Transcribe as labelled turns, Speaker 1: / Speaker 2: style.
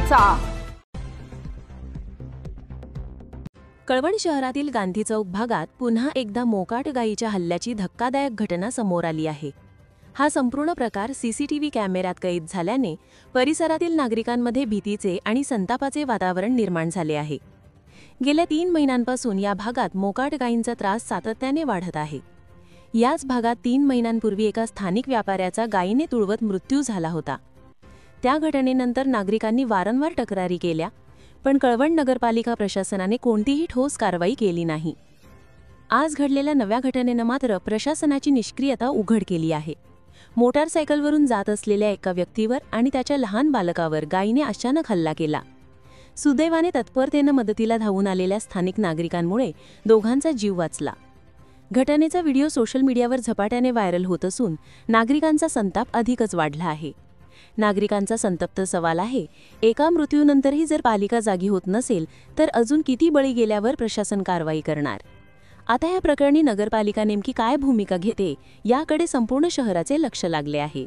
Speaker 1: चर्चा।
Speaker 2: कळवण शहरातील गांधी चौक भागात पुन्हा एकदा मोकाट गायीच्या हल्ल्याची धक्कादायक घटना समोर आली आहे। हा संपूर्ण प्रकार सीसीटीव्ही कॅमेऱ्यात कैद झाल्याने परिसरातील नागरिकांमध्ये भीतीचे आणि संतापाचे वातावरण निर्माण झाले आहे। गेल्या 3 महिन्यांपासून या भागात मोकाट गायींचा त्रास सातत्याने वाढत आहे। याच भागात 3 महिन्यांपूर्वी एका स्थानिक व्यापाऱ्याचा गायीने तुळवत मृत्यू झाला होता। त्या घटनेनंतर नागरिकांनी वारंवार तक्रारी केल्या, पण कळवण नगरपालिका प्रशासनाने कोणतीही ठोस कारवाई केली नाही। आज घडलेल्या नव्या घटनेनं मात्र प्रशासनाची निष्क्रियता उघड केली आहे। मोटारसायकलवरून जात असलेल्या एका व्यक्तीवर आणि त्याच्या लहान बालकावर गायीने अचानक हल्ला केला। सुदैवाने तत्परतेने मदतीला धावून आलेल्या स्थानिक नागरिकांमुळे दोघांचा जीव वाचला। घटनेचा व्हिडिओ सोशल मीडियावर झपाट्याने व्हायरल होत असून नागरिकांचा संताप अधिकच वाढला आहे। नागरिकांचा संतप्त सवाल आहे, एका मृत्यूनंतरही जर पालिका जागी होत नसेल तर अजून किती बळी गेल्यावर प्रशासन कारवाई करणार? आता या प्रकरणी नगरपालिका नेमकी काय भूमिका घेते याकडे संपूर्ण शहराचे लक्ष लागले आहे।